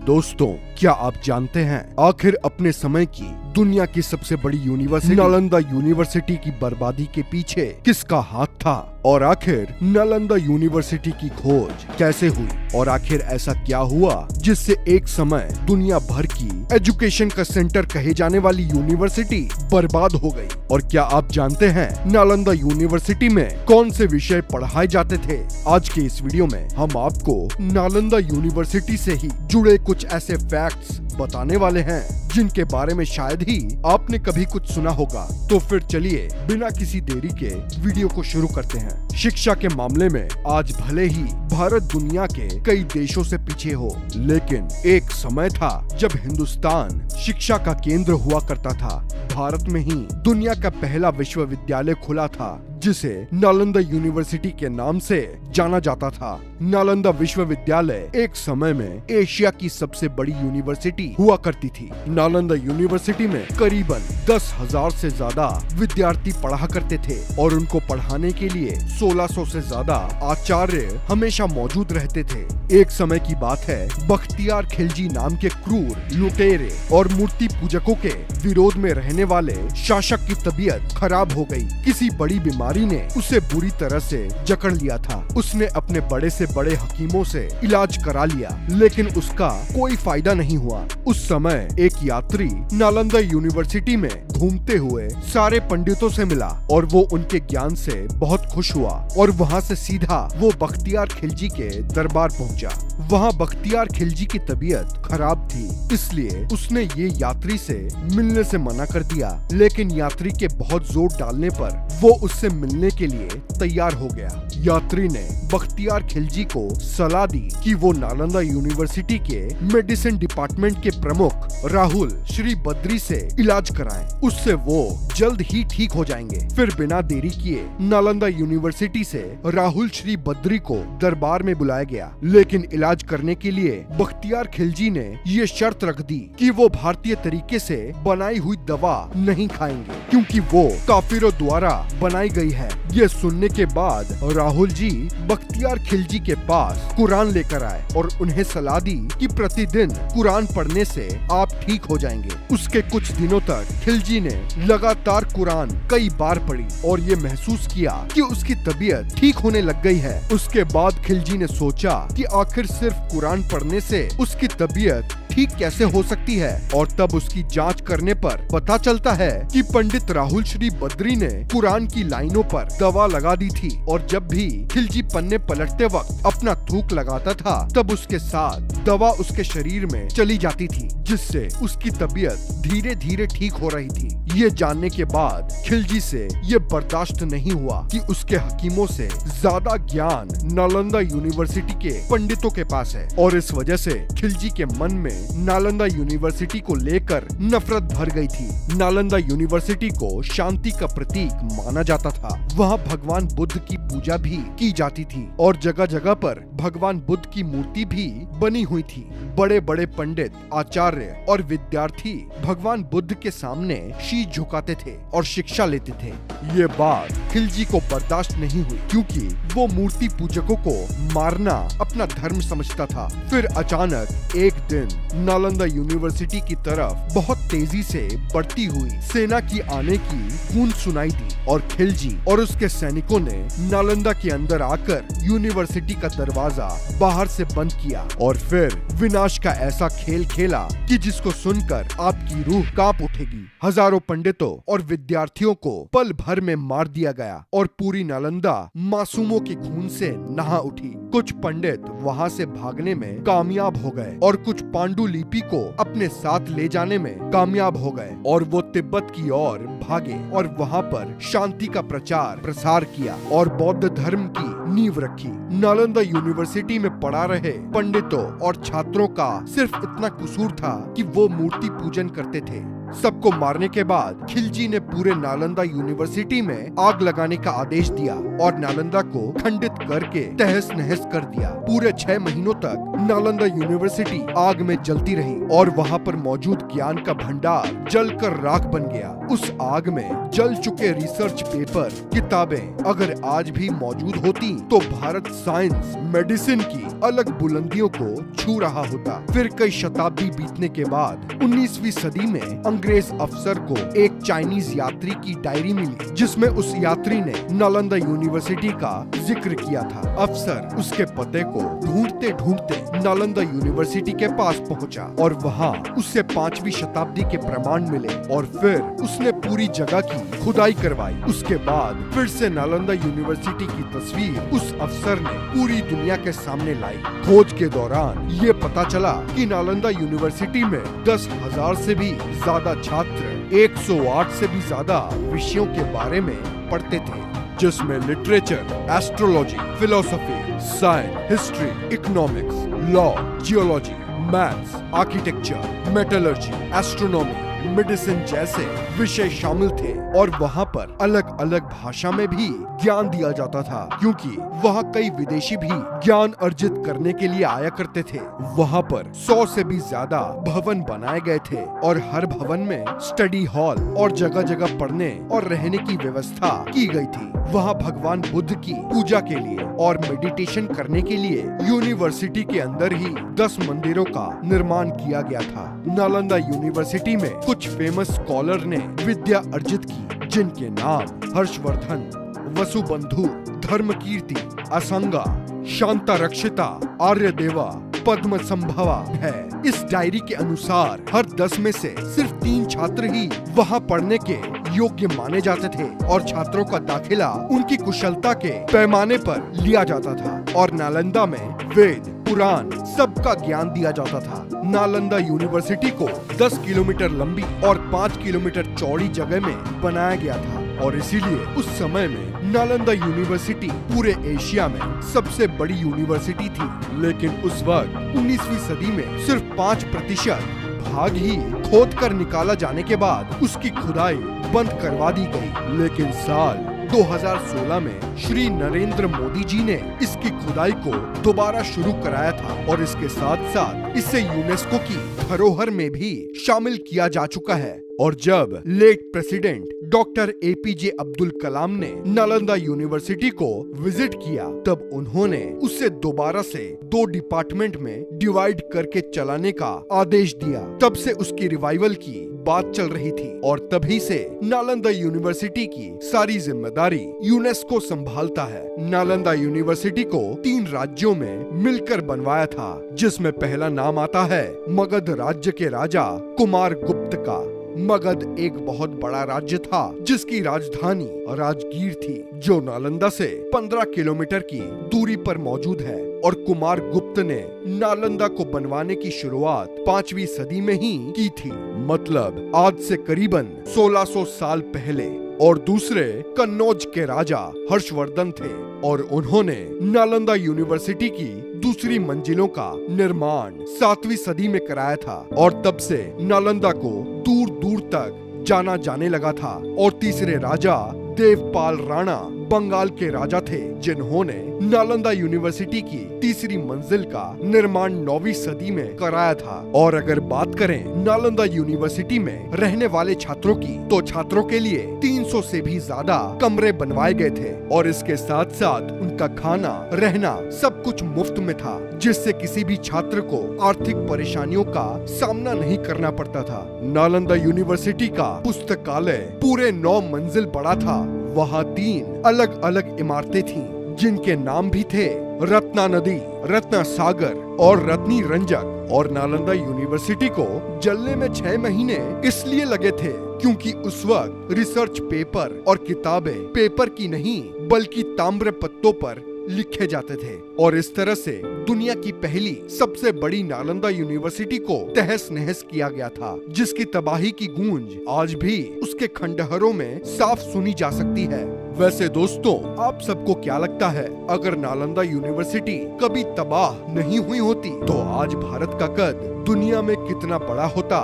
दोस्तों, क्या आप जानते हैं आखिर अपने समय की दुनिया की सबसे बड़ी यूनिवर्सिटी नालंदा यूनिवर्सिटी की बर्बादी के पीछे किसका हाथ था? और आखिर नालंदा यूनिवर्सिटी की खोज कैसे हुई? और आखिर ऐसा क्या हुआ जिससे एक समय दुनिया भर की एजुकेशन का सेंटर कहे जाने वाली यूनिवर्सिटी बर्बाद हो गई? और क्या आप जानते हैं नालंदा यूनिवर्सिटी में कौन से विषय पढ़ाए जाते थे? आज के इस वीडियो में हम आपको नालंदा यूनिवर्सिटी से ही जुड़े कुछ ऐसे फैक्ट्स बताने वाले हैं जिनके बारे में शायद ही आपने कभी कुछ सुना होगा। तो फिर चलिए बिना किसी देरी के वीडियो को शुरू करते हैं। शिक्षा के मामले में आज भले ही भारत दुनिया के कई देशों से पीछे हो, लेकिन एक समय था जब हिंदुस्तान शिक्षा का केंद्र हुआ करता था। भारत में ही दुनिया का पहला विश्वविद्यालय खुला था जिसे नालंदा यूनिवर्सिटी के नाम से जाना जाता था। नालंदा विश्वविद्यालय एक समय में एशिया की सबसे बड़ी यूनिवर्सिटी हुआ करती थी। नालंदा यूनिवर्सिटी में करीबन 10,000 से ज्यादा विद्यार्थी पढ़ा करते थे और उनको पढ़ाने के लिए 1600 से ज्यादा आचार्य हमेशा मौजूद रहते थे। एक समय की बात है, बख्तियार खिलजी नाम के क्रूर, लुटेरे और मूर्ति पूजकों के विरोध में रहने वाले शासक की तबीयत खराब हो गई। किसी बड़ी बीमारी ने उसे बुरी तरह से जकड़ लिया था। उसने अपने बड़े से बड़े हकीमों से इलाज करा लिया, लेकिन उसका कोई फायदा नहीं हुआ। उस समय एक यात्री नालंदा यूनिवर्सिटी में घूमते हुए सारे पंडितों से मिला और वो उनके ज्ञान से बहुत खुश हुआ और वहाँ से सीधा वो बख्तियार खिलजी के दरबार पहुँचा। वहाँ बख्तियार खिलजी की तबीयत खराब थी, इसलिए उसने ये यात्री से मिलने से मना कर दिया, लेकिन यात्री के बहुत जोर डालने पर वो उससे मिलने के लिए तैयार हो गया। यात्री ने बख्तियार खिलजी को सलाह दी कि वो नालंदा यूनिवर्सिटी के मेडिसिन डिपार्टमेंट के प्रमुख राहुल श्री बद्री से इलाज कराएं, उससे वो जल्द ही ठीक हो जाएंगे। फिर बिना देरी किए नालंदा यूनिवर्सिटी से राहुल श्री बद्री को दरबार में बुलाया गया, लेकिन इलाज करने के लिए बख्तियार खिलजी ने ये शर्त रख दी कि वो भारतीय तरीके से बनाई हुई दवा नहीं खाएंगे, क्योंकि वो काफिरों द्वारा बनाई गई है। ये सुनने के बाद राहुल जी बख्तियार खिलजी के पास कुरान लेकर आए और उन्हें सलाह दी कि प्रतिदिन कुरान पढ़ने से आप ठीक हो जाएंगे। उसके कुछ दिनों तक खिलजी ने लगातार कुरान कई बार पढ़ी और ये महसूस किया कि उसकी तबीयत ठीक होने लग गई है। उसके बाद खिलजी ने सोचा कि आखिर सिर्फ कुरान पढ़ने से उसकी तबीयत ठीक कैसे हो सकती है, और तब उसकी जांच करने पर पता चलता है कि पंडित राहुल श्री बद्री ने कुरान की लाइनों पर दवा लगा दी थी और जब भी खिलजी पन्ने पलटते वक्त अपना थूक लगाता था तब उसके साथ दवा उसके शरीर में चली जाती थी, जिससे उसकी तबीयत धीरे धीरे ठीक हो रही थी। ये जानने के बाद खिलजी से ये बर्दाश्त नहीं हुआ कि उसके हकीमों से ज्यादा ज्ञान नालंदा यूनिवर्सिटी के पंडितों के पास है, और इस वजह से खिलजी के मन में नालंदा यूनिवर्सिटी को लेकर नफरत भर गई थी। नालंदा यूनिवर्सिटी को शांति का प्रतीक माना जाता था। वहाँ भगवान बुद्ध की पूजा भी की जाती थी और जगह जगह पर भगवान बुद्ध की मूर्ति भी बनी हुई थी। बड़े बड़े पंडित, आचार्य और विद्यार्थी भगवान बुद्ध के सामने शीश झुकाते थे और शिक्षा लेते थे। ये बात खिलजी को बर्दाश्त नहीं हुई, क्योंकि वो मूर्ति पूजकों को मारना अपना धर्म समझता था। फिर अचानक एक दिन नालंदा यूनिवर्सिटी की तरफ बहुत तेजी से बढ़ती हुई सेना की आने की गूंज सुनाई दी और खिलजी और उसके सैनिकों ने नालंदा के अंदर आकर यूनिवर्सिटी का दरवाजा बाहर से बंद किया और फिर विनाश का ऐसा खेल खेला कि जिसको सुनकर आपकी रूह कांप उठेगी। हजारों पंडितों और विद्यार्थियों को पल भर में मार दिया गया और पूरी नालंदा मासूमों के खून से नहा उठी। कुछ पंडित वहाँ से भागने में कामयाब हो गए और कुछ पांडुलिपि को अपने साथ ले जाने में कामयाब हो गए और वो तिब्बत की ओर भागे और वहाँ पर शांति का प्रचार प्रसार किया और बौद्ध धर्म की नींव रखी। नालंदा यूनिवर्सिटी में पढ़ा रहे पंडितों और छात्रों का सिर्फ इतना कसूर था कि वो मूर्ति पूजन करते थे। सबको मारने के बाद खिलजी ने पूरे नालंदा यूनिवर्सिटी में आग लगाने का आदेश दिया और नालंदा को खंडित करके तहस नहस कर दिया। पूरे 6 महीनों तक नालंदा यूनिवर्सिटी आग में जलती रही और वहाँ पर मौजूद ज्ञान का भंडार जलकर राख बन गया। उस आग में जल चुके रिसर्च पेपर, किताबें अगर आज भी मौजूद होती तो भारत साइंस मेडिसिन की अलग बुलंदियों को छू रहा होता। फिर कई शताब्दी बीतने के बाद 19वीं सदी में अंग्रेज अफसर को एक चाइनीज यात्री की डायरी मिली, जिसमें उस यात्री ने नालंदा यूनिवर्सिटी का जिक्र किया था। अफसर उसके पते को ढूंढते ढूंढते नालंदा यूनिवर्सिटी के पास पहुंचा और वहां उससे 5वीं शताब्दी के प्रमाण मिले और फिर उसने पूरी जगह की खुदाई करवाई। उसके बाद फिर से नालंदा यूनिवर्सिटी की तस्वीर उस अफसर ने पूरी दुनिया के सामने लाई। खोज के दौरान ये पता चला कि नालंदा यूनिवर्सिटी में 10,000 से भी ज्यादा छात्र 108 से भी ज्यादा विषयों के बारे में पढ़ते थे, जिसमें literature, astrology, philosophy, science, history, economics, law, geology, maths, architecture, metallurgy, astronomy, medicine जैसे विषय शामिल थे। और वहाँ पर अलग अलग भाषा में भी ज्ञान दिया जाता था, क्योंकि वहाँ कई विदेशी भी ज्ञान अर्जित करने के लिए आया करते थे। वहाँ पर 100 से भी ज्यादा भवन बनाए गए थे और हर भवन में स्टडी हॉल और जगह जगह पढ़ने और रहने की व्यवस्था की गई थी। वहाँ भगवान बुद्ध की पूजा के लिए और मेडिटेशन करने के लिए यूनिवर्सिटी के अंदर ही 10 मंदिरों का निर्माण किया गया था। नालंदा यूनिवर्सिटी में कुछ फेमस स्कॉलर ने विद्या अर्जित की, जिनके नाम हर्षवर्धन, वसुबंधु, धर्मकीर्ति, असंगा, शांता रक्षिता, आर्यदेवा, पद्म संभवा है। इस डायरी के अनुसार हर 10 में से सिर्फ 3 छात्र ही वहाँ पढ़ने के योग्य माने जाते थे और छात्रों का दाखिला उनकी कुशलता के पैमाने पर लिया जाता था और नालंदा में वेद, पुराण सबका ज्ञान दिया जाता था। नालंदा यूनिवर्सिटी को 10 किलोमीटर लंबी और 5 किलोमीटर चौड़ी जगह में बनाया गया था और इसीलिए उस समय में नालंदा यूनिवर्सिटी पूरे एशिया में सबसे बड़ी यूनिवर्सिटी थी। लेकिन उस वक्त 19वीं सदी में सिर्फ 5% भाग ही खोद कर निकाला जाने के बाद उसकी खुदाई बंद करवा दी गई। लेकिन साल 2016 में श्री नरेंद्र मोदी जी ने इसकी खुदाई को दोबारा शुरू कराया था और इसके साथ साथ इसे यूनेस्को की धरोहर में भी शामिल किया जा चुका है। और जब late president doctor APJ Abdul Kalam ने नालंदा यूनिवर्सिटी को विजिट किया, तब उन्होंने उसे दोबारा से 2 डिपार्टमेंट में डिवाइड करके चलाने का आदेश दिया। तब से उसकी रिवाइवल की बात चल रही थी और तभी से नालंदा यूनिवर्सिटी की सारी जिम्मेदारी यूनेस्को संभालता है। नालंदा यूनिवर्सिटी को 3 राज्यों में मिलकर बनवाया था, जिसमें पहला नाम आता है मगध राज्य के राजा कुमार गुप्त का। मगध एक बहुत बड़ा राज्य था जिसकी राजधानी राजगीर थी, जो नालंदा से 15 किलोमीटर की दूरी पर मौजूद है। और कुमार गुप्त ने नालंदा को बनवाने की शुरुआत 5वीं सदी में ही की थी, मतलब आज से करीबन 1600 साल पहले। और दूसरे कन्नौज के राजा हर्षवर्धन थे और उन्होंने नालंदा यूनिवर्सिटी की दूसरी मंजिलों का निर्माण 7वीं सदी में कराया था और तब से नालंदा को दूर दूर तक जाना जाने लगा था। और तीसरे राजा देवपाल राणा बंगाल के राजा थे, जिन्होंने नालंदा यूनिवर्सिटी की तीसरी मंजिल का निर्माण 9वीं सदी में कराया था। और अगर बात करें नालंदा यूनिवर्सिटी में रहने वाले छात्रों की, तो छात्रों के लिए 300 से भी ज्यादा कमरे बनवाए गए थे और इसके साथ साथ उनका खाना, रहना सब कुछ मुफ्त में था, जिससे किसी भी छात्र को आर्थिक परेशानियों का सामना नहीं करना पड़ता था। नालंदा यूनिवर्सिटी का पुस्तकालय पूरे 9 मंजिल बड़ा था। वहाँ 3 अलग अलग इमारतें थीं, जिनके नाम भी थे रत्ना नदी, रत्ना सागर और रत्नी रंजक। और नालंदा यूनिवर्सिटी को जलने में 6 महीने इसलिए लगे थे क्योंकि उस वक्त रिसर्च पेपर और किताबें पेपर की नहीं बल्कि ताम्र पत्तों पर लिखे जाते थे। और इस तरह से दुनिया की पहली सबसे बड़ी नालंदा यूनिवर्सिटी को तहस नहस किया गया था, जिसकी तबाही की गूंज आज भी उसके खंडहरों में साफ सुनी जा सकती है। वैसे दोस्तों, आप सबको क्या लगता है, अगर नालंदा यूनिवर्सिटी कभी तबाह नहीं हुई होती तो आज भारत का कद दुनिया में कितना बड़ा होता?